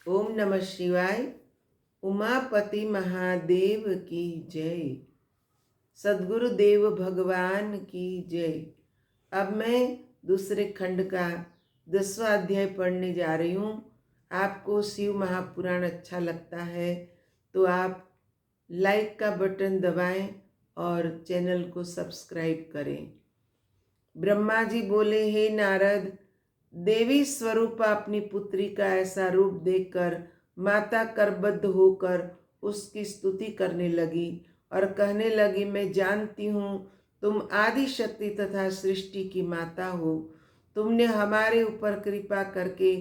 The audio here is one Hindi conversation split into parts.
ओम नमः शिवाय। उमापति महादेव की जय। सद्गुरु देव भगवान की जय। अब मैं दूसरे खंड का 10वां अध्याय पढ़ने जा रही हूँ। आपको शिव महापुराण अच्छा लगता है तो आप लाइक का बटन दबाएं और चैनल को सब्सक्राइब करें। ब्रह्मा जी बोले, हे नारद, देवी स्वरूप अपनी पुत्री का ऐसा रूप देखकर माता करबद्ध होकर उसकी स्तुति करने लगी और कहने लगी, मैं जानती हूँ तुम आदि शक्ति तथा सृष्टि की माता हो। तुमने हमारे ऊपर कृपा करके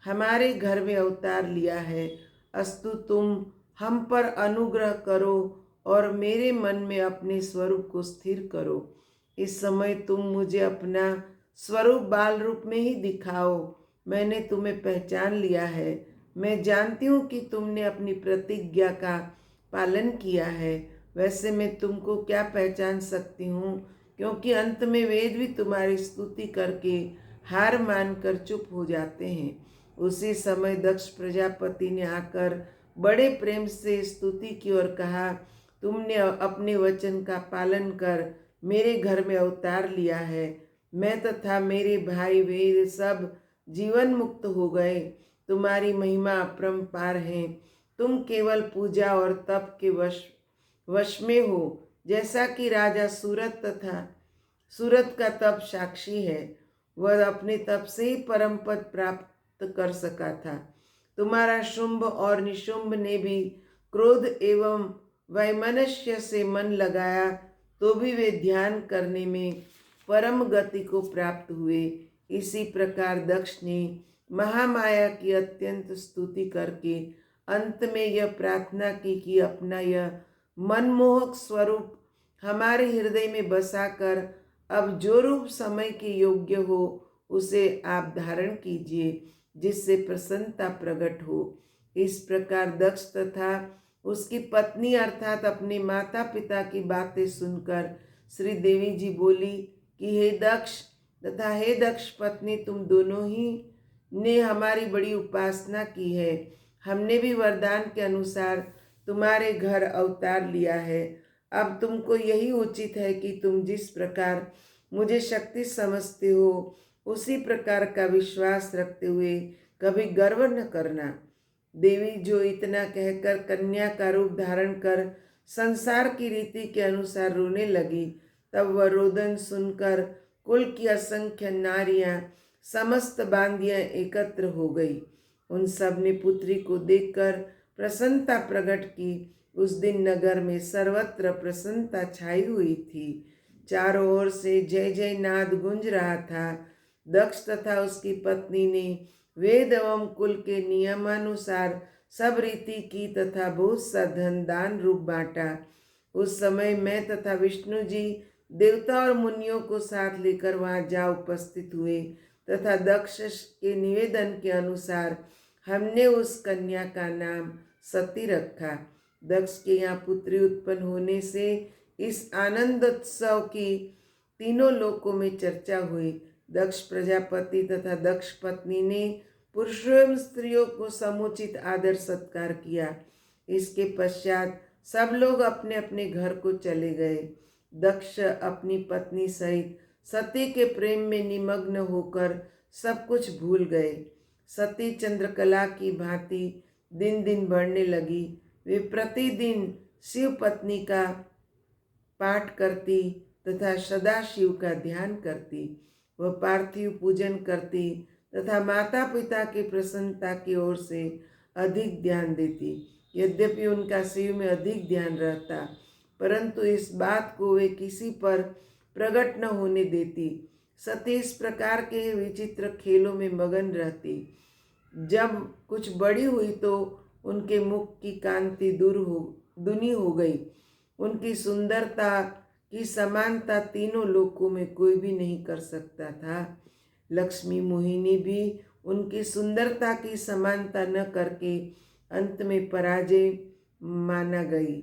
हमारे घर में अवतार लिया है। अस्तु, तुम हम पर अनुग्रह करो और मेरे मन में अपने स्वरूप को स्थिर करो। इस समय तुम मुझे अपना स्वरूप बाल रूप में ही दिखाओ। मैंने तुम्हें पहचान लिया है। मैं जानती हूँ कि तुमने अपनी प्रतिज्ञा का पालन किया है। वैसे मैं तुमको क्या पहचान सकती हूँ, क्योंकि अंत में वेद भी तुम्हारी स्तुति करके हार मानकर चुप हो जाते हैं। उसी समय दक्ष प्रजापति ने आकर बड़े प्रेम से स्तुति की और कहा, तुमने अपने वचन का पालन कर मेरे घर में अवतार लिया है। मैं तथा मेरे भाई वेद सब जीवन मुक्त हो गए। तुम्हारी महिमा अपरंपार है। तुम केवल पूजा और तप के वश में हो, जैसा कि राजा सूरत का तप साक्षी है। वह अपने तप से ही परम पद प्राप्त कर सका था। तुम्हारा शुंभ और निशुंभ ने भी क्रोध एवं वैमनस्य से मन लगाया, तो भी वे ध्यान करने में परम गति को प्राप्त हुए। इसी प्रकार दक्ष ने महामाया की अत्यंत स्तुति करके अंत में यह प्रार्थना की कि अपना यह मनमोहक स्वरूप हमारे हृदय में बसाकर अब जो रूप समय के योग्य हो उसे आप धारण कीजिए, जिससे प्रसन्नता प्रकट हो। इस प्रकार दक्ष तथा उसकी पत्नी अर्थात अपने माता पिता की बातें सुनकर श्री देवी जी बोली कि हे दक्ष तथा हे दक्ष पत्नी, तुम दोनों ही ने हमारी बड़ी उपासना की है। हमने भी वरदान के अनुसार तुम्हारे घर अवतार लिया है। अब तुमको यही उचित है कि तुम जिस प्रकार मुझे शक्ति समझते हो उसी प्रकार का विश्वास रखते हुए कभी गर्व न करना। देवी जो इतना कहकर कन्या का रूप धारण कर संसार की रीति के अनुसार रोने लगी, तब वह रोदन सुनकर कुल की असंख्य नारियां समस्त बांदियां एकत्र हो गई। उन सब ने पुत्री को देखकर प्रसन्नता प्रकट की। उस दिन नगर में सर्वत्र प्रसन्नता छाई हुई थी। चारों ओर से जय जय नाद गूंज रहा था। दक्ष तथा उसकी पत्नी ने वेद एवं कुल के नियमानुसार सब रीति की तथा बहुत सा धन दान रूप बांटा। उस समय मैं तथा विष्णु जी देवता और मुनियों को साथ लेकर वहां जा उपस्थित हुए तथा दक्ष के निवेदन के अनुसार हमने उस कन्या का नाम सती रखा। दक्ष के यहाँ पुत्री उत्पन्न होने से इस आनंदोत्सव की तीनों लोकों में चर्चा हुई। दक्ष प्रजापति तथा दक्ष पत्नी ने पुरुषों एवं स्त्रियों को समुचित आदर सत्कार किया। इसके पश्चात सब लोग अपने अपने घर को चले गए। दक्ष अपनी पत्नी सहित सती के प्रेम में निमग्न होकर सब कुछ भूल गए। सती चंद्रकला की भांति दिन दिन बढ़ने लगी। वे प्रतिदिन शिव पत्नी का पाठ करती तथा सदा शिव का ध्यान करती। वह पार्थिव पूजन करती तथा माता पिता की प्रसन्नता की ओर से अधिक ध्यान देती। यद्यपि उनका शिव में अधिक ध्यान रहता, परंतु इस बात को वे किसी पर प्रकट न होने देती। सती इस प्रकार के विचित्र खेलों में मगन रहती। जब कुछ बड़ी हुई तो उनके मुख की कांति दुनी हो गई। उनकी सुंदरता की समानता तीनों लोकों में कोई भी नहीं कर सकता था। लक्ष्मी मोहिनी भी उनकी सुंदरता की समानता न करके अंत में पराजय माना गई।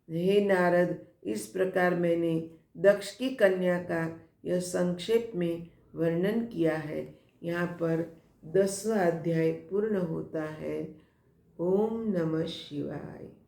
हे नारद, इस प्रकार मैंने दक्ष की कन्या का यह संक्षेप में वर्णन किया है। यहाँ पर 10वां अध्याय पूर्ण होता है। ओम नमः शिवाय।